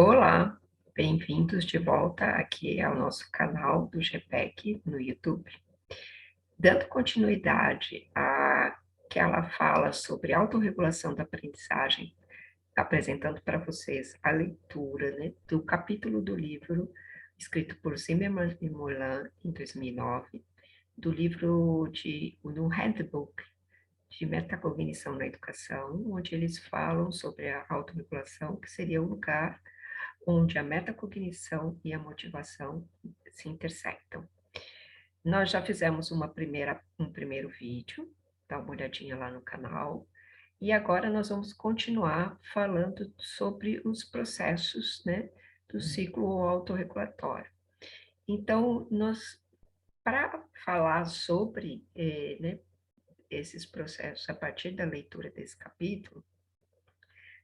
Olá, bem-vindos de volta aqui ao nosso canal do GPEC no YouTube. Dando continuidade àquela fala sobre autorregulação da aprendizagem, apresentando para vocês a leitura, né, do capítulo do livro escrito por Zimmermann e Morin em 2009, do livro no Handbook de Metacognição na Educação, onde eles falam sobre a autorregulação, que seria o lugar onde a metacognição e a motivação se intersectam. Nós já fizemos um primeiro vídeo, dá uma olhadinha lá no canal, e agora nós vamos continuar falando sobre os processos, né, do ciclo autorregulatório. Então, para falar sobre né, esses processos a partir da leitura desse capítulo,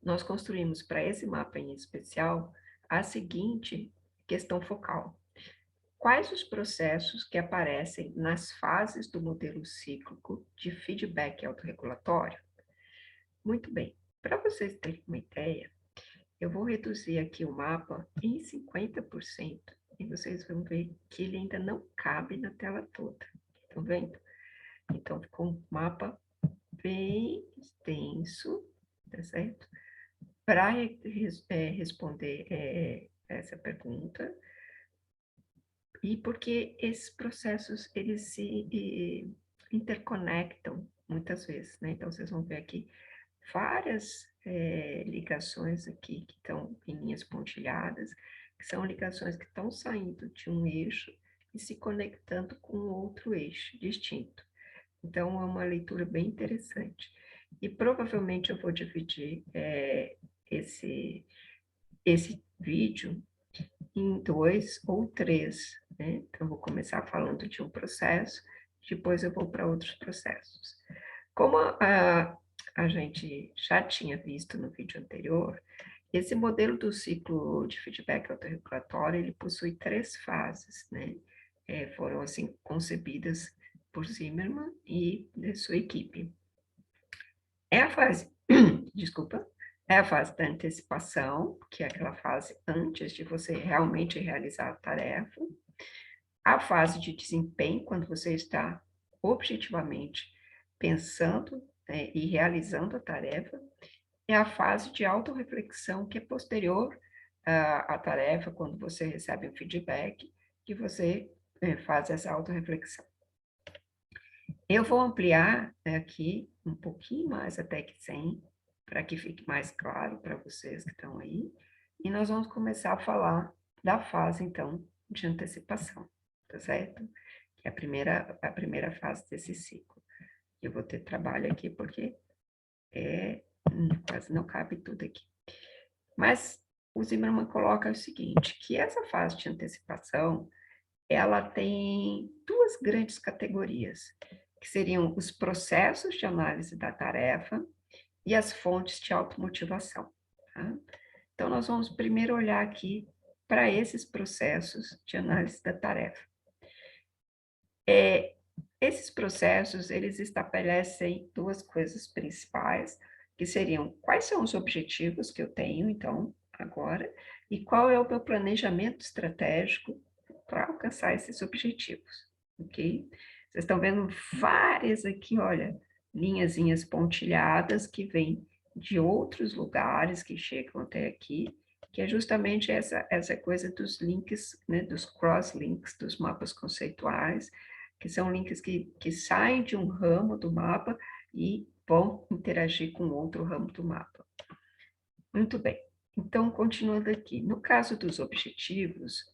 nós construímos para esse mapa em especial a seguinte questão focal. Quais os processos que aparecem nas fases do modelo cíclico de feedback autorregulatório? Muito bem, para vocês terem uma ideia, eu vou reduzir aqui o mapa em 50% e vocês vão ver que ele ainda não cabe na tela toda. Estão vendo? Então, ficou um mapa bem extenso, tá certo? Para responder essa pergunta, e porque esses processos, eles se interconectam muitas vezes, né? Então, vocês vão ver aqui várias ligações aqui que estão em linhas pontilhadas, que são ligações que estão saindo de um eixo e se conectando com outro eixo distinto. Então, é uma leitura bem interessante. E provavelmente eu vou dividir esse, esse vídeo em 2 ou 3, né? Então, eu vou começar falando de um processo, depois eu vou para outros processos. Como a gente já tinha visto no vídeo anterior, esse modelo do ciclo de feedback autorregulatório, ele possui 3 fases, né? Foram, assim, concebidas por Zimmermann e de sua equipe. É a fase, desculpa, é a fase da antecipação, que é aquela fase antes de você realmente realizar a tarefa. A fase de desempenho, quando você está objetivamente pensando, né, e realizando a tarefa. É a fase de autorreflexão, que é posterior à tarefa, quando você recebe um feedback, que você faz essa autorreflexão. Eu vou ampliar aqui um pouquinho mais até que 100, para que fique mais claro para vocês que estão aí, e nós vamos começar a falar da fase, então, de antecipação, tá certo? Que é a primeira fase desse ciclo. Eu vou ter trabalho aqui porque quase não cabe tudo aqui. Mas o Zimmermann coloca o seguinte, que essa fase de antecipação, ela tem 2 grandes categorias, que seriam os processos de análise da tarefa e as fontes de automotivação. Tá? Então, nós vamos primeiro olhar aqui para esses processos de análise da tarefa. Esses processos, eles estabelecem 2 coisas principais, que seriam quais são os objetivos que eu tenho, então, agora, e qual é o meu planejamento estratégico para alcançar esses objetivos, ok? Vocês estão vendo várias aqui, olha, linhazinhas pontilhadas que vêm de outros lugares que chegam até aqui, que é justamente essa coisa dos links, né, dos cross-links, dos mapas conceituais, que são links que saem de um ramo do mapa e vão interagir com outro ramo do mapa. Muito bem. Então, continuando aqui. No caso dos objetivos,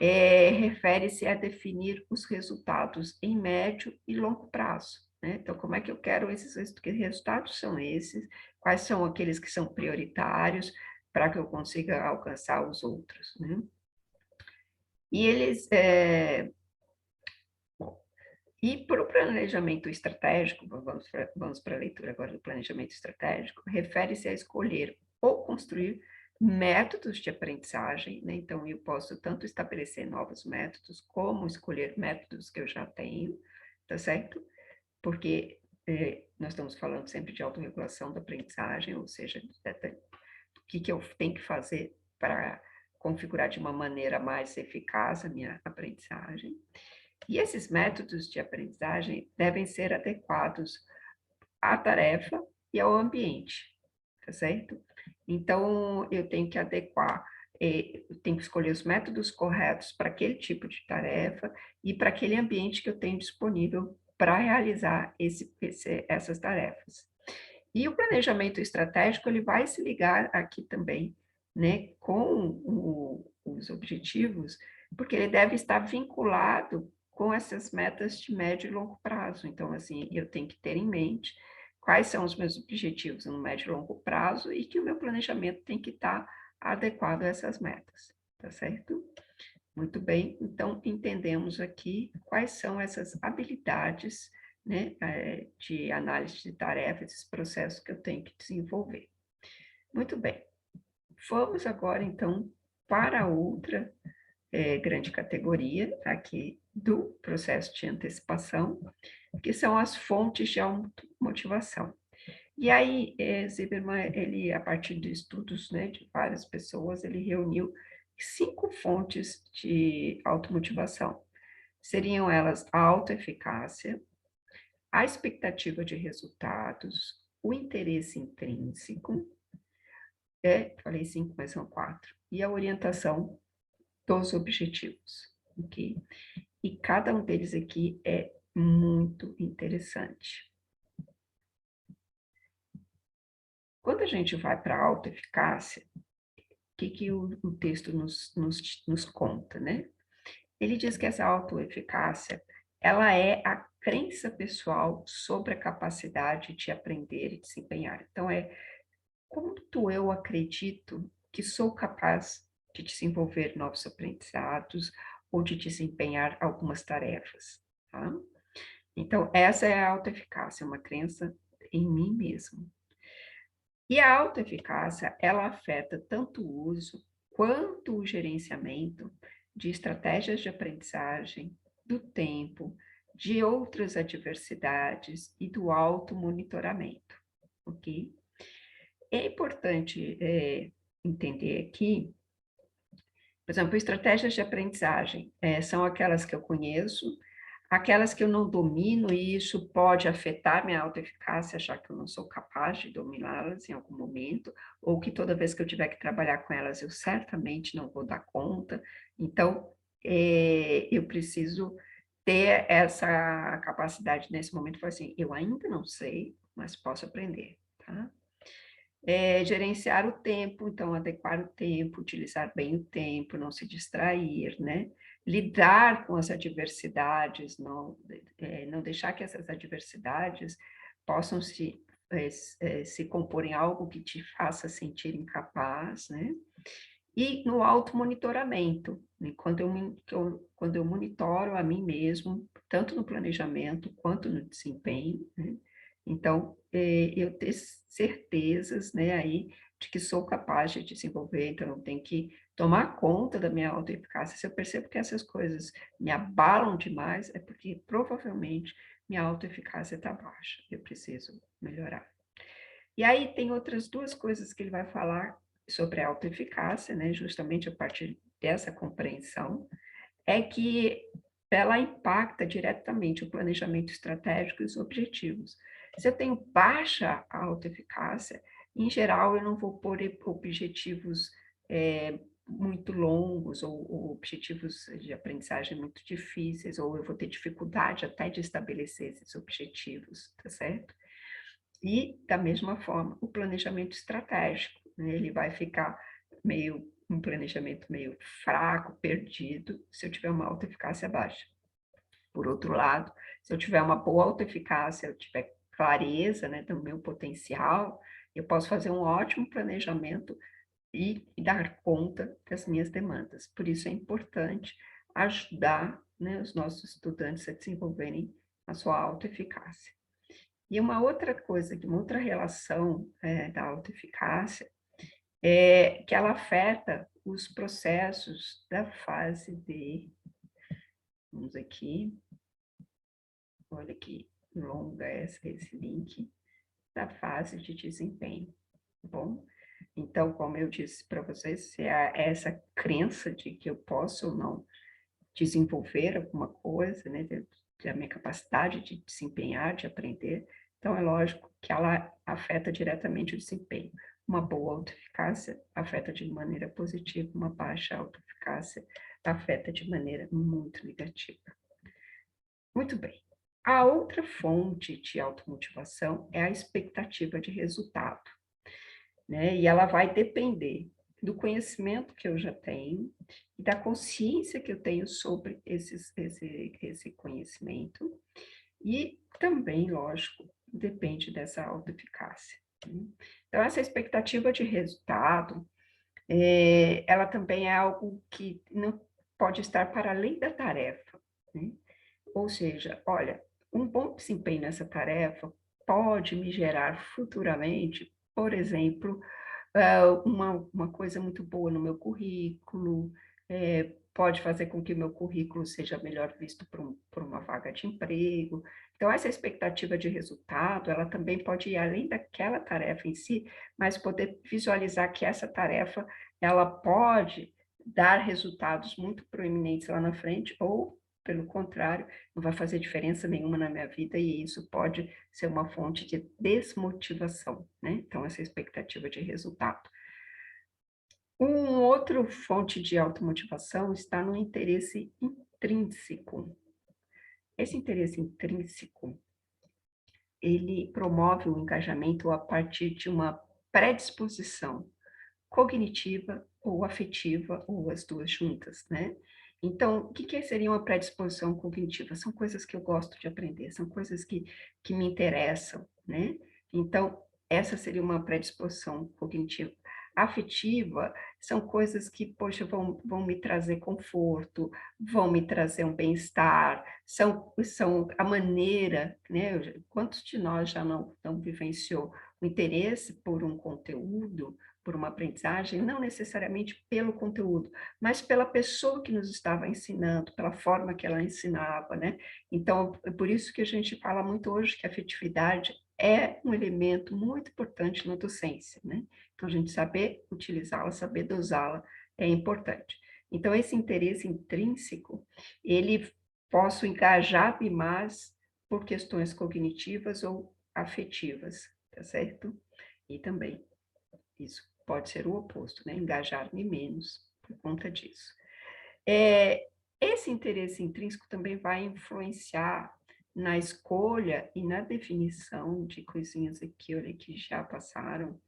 refere-se a definir os resultados em médio e longo prazo, né? Então, como é que eu quero esses, que resultados são esses? Quais são aqueles que são prioritários para que eu consiga alcançar os outros, né? E eles, e para o planejamento estratégico, vamos para a leitura agora do planejamento estratégico, refere-se a escolher ou construir métodos de aprendizagem, né? Então, eu posso tanto estabelecer novos métodos, como escolher métodos que eu já tenho, tá certo? Porque nós estamos falando sempre de autorregulação da aprendizagem, ou seja, o que eu tenho que fazer para configurar de uma maneira mais eficaz a minha aprendizagem. E esses métodos de aprendizagem devem ser adequados à tarefa e ao ambiente, tá certo? Então, eu tenho que adequar, eu tenho que escolher os métodos corretos para aquele tipo de tarefa e para aquele ambiente que eu tenho disponível para realizar essas tarefas. E o planejamento estratégico, ele vai se ligar aqui também, né, com os objetivos, porque ele deve estar vinculado com essas metas de médio e longo prazo. Então, assim, eu tenho que ter em mente quais são os meus objetivos no médio e longo prazo e que o meu planejamento tem que estar adequado a essas metas, tá certo? Muito bem, então entendemos aqui quais são essas habilidades, né, de análise de tarefas, esses processos que eu tenho que desenvolver. Muito bem, vamos agora então para outra grande categoria aqui do processo de antecipação, que são as fontes de automotivação. E aí, Zimmermann, ele, a partir de estudos, né, de várias pessoas, ele reuniu 5 fontes de automotivação. Seriam elas a autoeficácia, a expectativa de resultados, o interesse intrínseco, falei 5, mas são 4, e a orientação dos objetivos, ok? E cada um deles aqui é muito interessante. Quando a gente vai para a autoeficácia, que o texto nos conta, né? Ele diz que essa autoeficácia, ela é a crença pessoal sobre a capacidade de aprender e desempenhar. Então, é quanto eu acredito que sou capaz de desenvolver novos aprendizados ou de desempenhar algumas tarefas, tá? Então, essa é a autoeficácia, uma crença em mim mesmo. E a autoeficácia, ela afeta tanto o uso quanto o gerenciamento de estratégias de aprendizagem, do tempo, de outras adversidades e do automonitoramento, ok? É importante entender aqui, por exemplo, estratégias de aprendizagem são aquelas que eu conheço, aquelas que eu não domino, e isso pode afetar minha autoeficácia, achar que eu não sou capaz de dominá-las em algum momento, ou que toda vez que eu tiver que trabalhar com elas, eu certamente não vou dar conta. Então, eu preciso ter essa capacidade nesse momento, falar assim, eu ainda não sei, mas posso aprender, tá? Gerenciar o tempo, então adequar o tempo, utilizar bem o tempo, não se distrair, né? Lidar com as adversidades, não deixar que essas adversidades possam se compor em algo que te faça sentir incapaz, né? E no automonitoramento, né? Quando eu monitoro a mim mesmo, tanto no planejamento quanto no desempenho, né? Então, eu ter certezas, né, aí, de que sou capaz de desenvolver, então eu tenho que tomar conta da minha autoeficácia. Se eu percebo que essas coisas me abalam demais, é porque provavelmente minha autoeficácia está baixa, eu preciso melhorar. E aí tem outras 2 coisas que ele vai falar sobre a autoeficácia, né, justamente a partir dessa compreensão, é que ela impacta diretamente o planejamento estratégico e os objetivos. Se eu tenho baixa autoeficácia, em geral, eu não vou pôr objetivos muito longos ou objetivos de aprendizagem muito difíceis, ou eu vou ter dificuldade até de estabelecer esses objetivos, tá certo? E, da mesma forma, o planejamento estratégico, né? Ele vai ficar um planejamento meio fraco, perdido, se eu tiver uma autoeficácia baixa. Por outro lado, se eu tiver uma boa autoeficácia, eu tiver clareza, né, do meu potencial, eu posso fazer um ótimo planejamento e dar conta das minhas demandas. Por isso é importante ajudar, né, os nossos estudantes a desenvolverem a sua autoeficácia. E uma outra coisa, uma outra relação da autoeficácia é que ela afeta os processos da fase de, vamos aqui, olha que longa esse link, da fase de desempenho, tá bom? Então, como eu disse para vocês, se há essa crença de que eu posso ou não desenvolver alguma coisa, né, da minha capacidade de desempenhar, de aprender, então é lógico que ela afeta diretamente o desempenho. Uma boa autoeficácia afeta de maneira positiva, uma baixa autoeficácia afeta de maneira muito negativa. Muito bem. A outra fonte de automotivação é a expectativa de resultado, né? E ela vai depender do conhecimento que eu já tenho e da consciência que eu tenho sobre esse conhecimento. E também, lógico, depende dessa autoeficácia, né? Então, essa expectativa de resultado, ela também é algo que não pode estar para além da tarefa, né? Ou seja, olha, um bom desempenho nessa tarefa pode me gerar futuramente, por exemplo, uma coisa muito boa no meu currículo, pode fazer com que o meu currículo seja melhor visto por uma vaga de emprego. Então, essa expectativa de resultado, ela também pode ir além daquela tarefa em si, mas poder visualizar que essa tarefa, ela pode dar resultados muito proeminentes lá na frente, ou, pelo contrário, não vai fazer diferença nenhuma na minha vida, e isso pode ser uma fonte de desmotivação, né? Então, essa expectativa de resultado. Outra fonte de automotivação está no interesse intrínseco. Esse interesse intrínseco, ele promove o engajamento a partir de uma predisposição cognitiva ou afetiva, ou as duas juntas, né? Então, o que seria uma predisposição cognitiva? São coisas que eu gosto de aprender, são coisas que me interessam, né? Então, essa seria uma predisposição cognitiva. Afetiva são coisas que, poxa, vão me trazer conforto, vão me trazer um bem-estar, são a maneira, né? Quantos de nós já não vivenciou o interesse por um conteúdo, por uma aprendizagem, não necessariamente pelo conteúdo, mas pela pessoa que nos estava ensinando, pela forma que ela ensinava, né? Então, é por isso que a gente fala muito hoje que a afetividade é um elemento muito importante na docência, né? Então, a gente saber utilizá-la, saber dosá-la é importante. Então, esse interesse intrínseco, ele posso engajar-me mais por questões cognitivas ou afetivas, tá certo? E também isso pode ser o oposto, né? Engajar-me menos por conta disso. Esse interesse intrínseco também vai influenciar na escolha e na definição de coisinhas aqui, olha, que já passaram,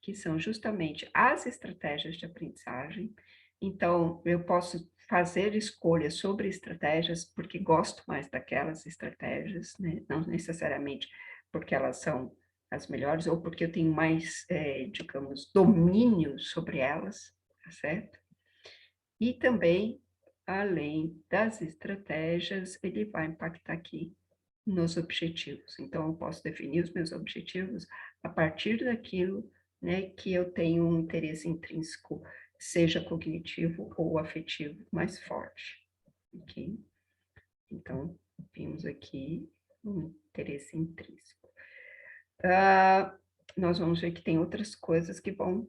que são justamente as estratégias de aprendizagem. Então, eu posso fazer escolhas sobre estratégias porque gosto mais daquelas estratégias, né? Não necessariamente porque elas são as melhores ou porque eu tenho mais, digamos, domínio sobre elas, tá certo? E também, além das estratégias, ele vai impactar aqui nos objetivos. Então, eu posso definir os meus objetivos a partir daquilo, né, que eu tenho um interesse intrínseco, seja cognitivo ou afetivo, mais forte. Ok? Então, vimos aqui um interesse intrínseco. Nós vamos ver que tem outras coisas que vão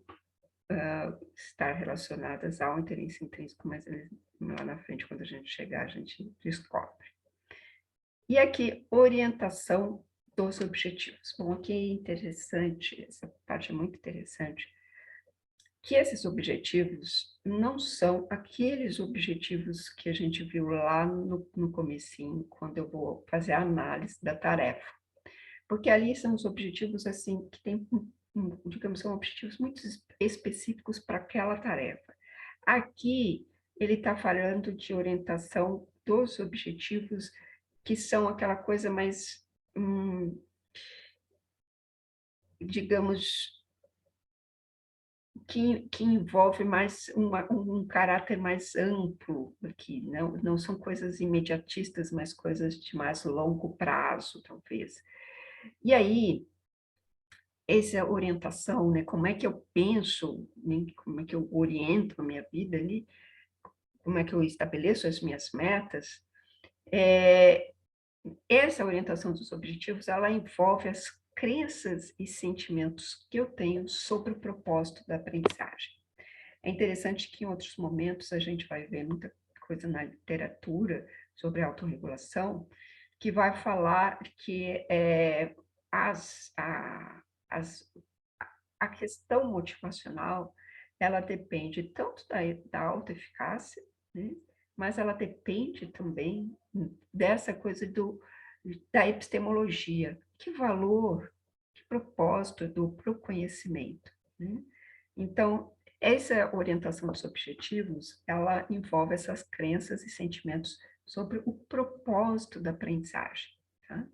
estar relacionadas ao interesse intrínseco, mas lá na frente, quando a gente chegar, a gente descobre. E aqui, orientação dos objetivos. Bom, aqui é interessante, essa parte é muito interessante, que esses objetivos não são aqueles objetivos que a gente viu lá no comecinho, quando eu vou fazer a análise da tarefa. Porque ali são os objetivos, assim, que tem, digamos, são objetivos muito específicos para aquela tarefa. Aqui, ele está falando de orientação dos objetivos, que são aquela coisa mais, digamos, que envolve mais um caráter mais amplo aqui, não são coisas imediatistas, mas coisas de mais longo prazo, talvez. E aí, essa orientação, né, como é que eu penso, né, como é que eu oriento a minha vida ali, como é que eu estabeleço as minhas metas, essa orientação dos objetivos, ela envolve as crenças e sentimentos que eu tenho sobre o propósito da aprendizagem. É interessante que em outros momentos a gente vai ver muita coisa na literatura sobre autorregulação, que vai falar que as, a, as, a questão motivacional, ela depende tanto da autoeficácia, né? Mas ela depende também dessa coisa da epistemologia. Que valor, que propósito do pro conhecimento, né? Então, essa orientação dos objetivos, ela envolve essas crenças e sentimentos sobre o propósito da aprendizagem, tá?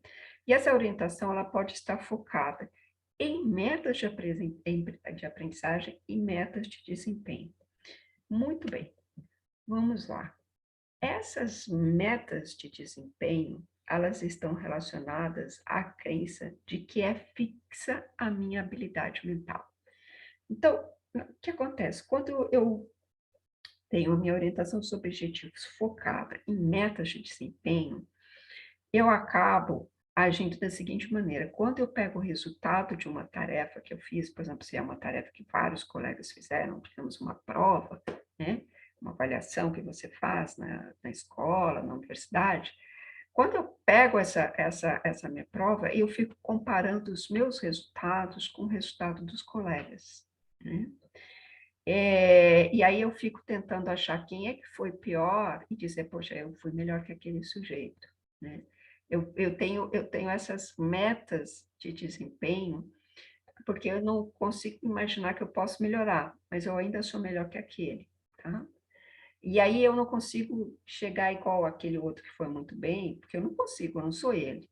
E essa orientação, ela pode estar focada em metas de aprendizagem e metas de desempenho. Muito bem, vamos lá. Essas metas de desempenho, elas estão relacionadas à crença de que é fixa a minha habilidade mental. Então, o que acontece? Quando eu tenho a minha orientação sobre objetivos focada em metas de desempenho, eu acabo agindo da seguinte maneira: quando eu pego o resultado de uma tarefa que eu fiz, por exemplo, se é uma tarefa que vários colegas fizeram, digamos, uma prova, né, uma avaliação que você faz na escola, na universidade, quando eu pego essa minha prova, eu fico comparando os meus resultados com o resultado dos colegas, né? E aí eu fico tentando achar quem é que foi pior e dizer, poxa, eu fui melhor que aquele sujeito, né? Eu tenho essas metas de desempenho, porque eu não consigo imaginar que eu posso melhorar, mas eu ainda sou melhor que aquele, tá? E aí eu não consigo chegar igual aquele outro que foi muito bem, porque eu não consigo, eu não sou ele.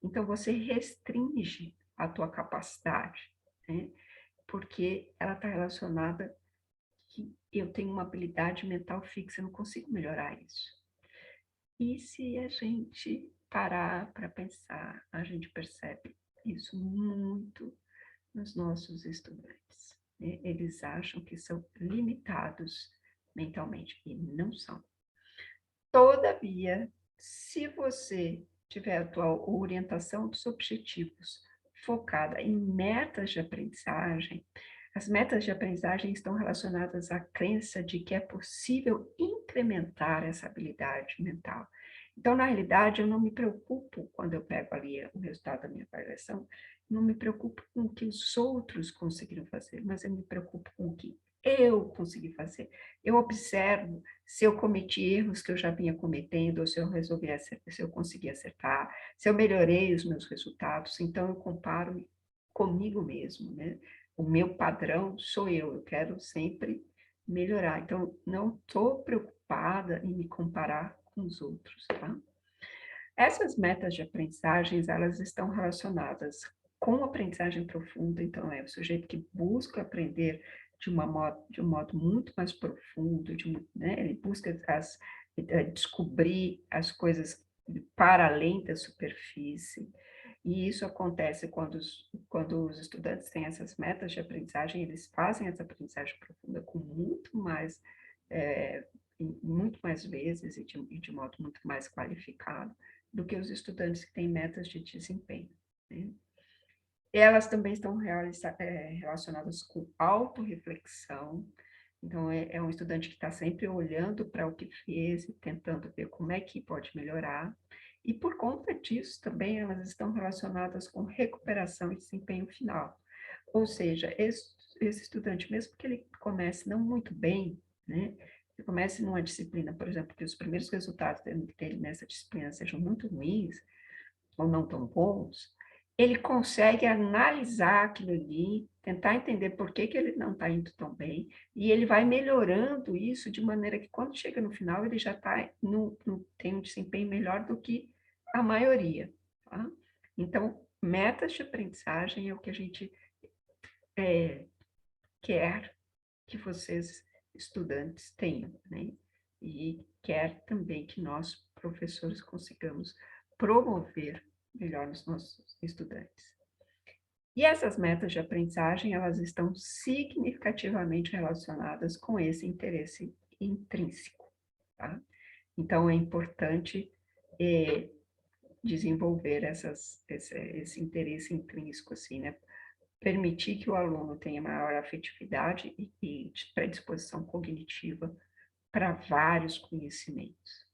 Então você restringe a tua capacidade, né? Porque ela está relacionada que eu tenho uma habilidade mental fixa, eu não consigo melhorar isso. E se a gente parar para pensar, a gente percebe isso muito nos nossos estudantes, né? Eles acham que são limitados mentalmente, e não são. Todavia, se você tiver a tua orientação dos objetivos focada em metas de aprendizagem, as metas de aprendizagem estão relacionadas à crença de que é possível incrementar essa habilidade mental. Então, na realidade, eu não me preocupo quando eu pego ali o resultado da minha avaliação, não me preocupo com o que os outros conseguiram fazer, mas eu me preocupo com o que eu consegui fazer. Eu observo se eu cometi erros que eu já vinha cometendo, ou se eu resolvi acertar, se eu consegui acertar, se eu melhorei os meus resultados, então eu comparo comigo mesmo, né? O meu padrão sou eu quero sempre melhorar. Então, não estou preocupada em me comparar com os outros, tá? Essas metas de aprendizagens, elas estão relacionadas com aprendizagem profunda, então é o sujeito que busca aprender de um modo muito mais profundo, né? Ele busca descobrir as coisas para além da superfície, e isso acontece quando os estudantes têm essas metas de aprendizagem, eles fazem essa aprendizagem profunda com é, muito mais vezes e de modo muito mais qualificado do que os estudantes que têm metas de desempenho, né? Elas também estão relacionadas com autorreflexão. Então, é um estudante que está sempre olhando para o que fez e tentando ver como é que pode melhorar. E, por conta disso, também elas estão relacionadas com recuperação e desempenho final. Ou seja, esse estudante, mesmo que ele comece não muito bem, né? Ele comece numa disciplina, por exemplo, que os primeiros resultados dele nessa disciplina sejam muito ruins, ou não tão bons, ele consegue analisar aquilo ali, tentar entender por que ele não está indo tão bem, e ele vai melhorando isso de maneira que quando chega no final ele já tem um desempenho melhor do que a maioria. Tá? Então, metas de aprendizagem é o que a gente quer que vocês, estudantes, tenham, né? E quer também que nós, professores, consigamos promover melhor os nossos estudantes. E essas metas de aprendizagem, elas estão significativamente relacionadas com esse interesse intrínseco, tá? Então, é importante desenvolver esse interesse intrínseco, assim, né? Permitir que o aluno tenha maior afetividade e predisposição cognitiva para vários conhecimentos.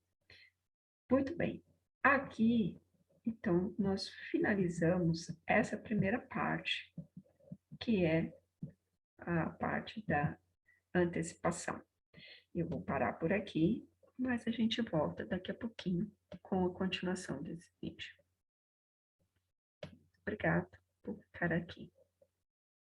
Muito bem. Aqui, então, nós finalizamos essa primeira parte, que é a parte da antecipação. Eu vou parar por aqui, mas a gente volta daqui a pouquinho com a continuação desse vídeo. Obrigada por ficar aqui.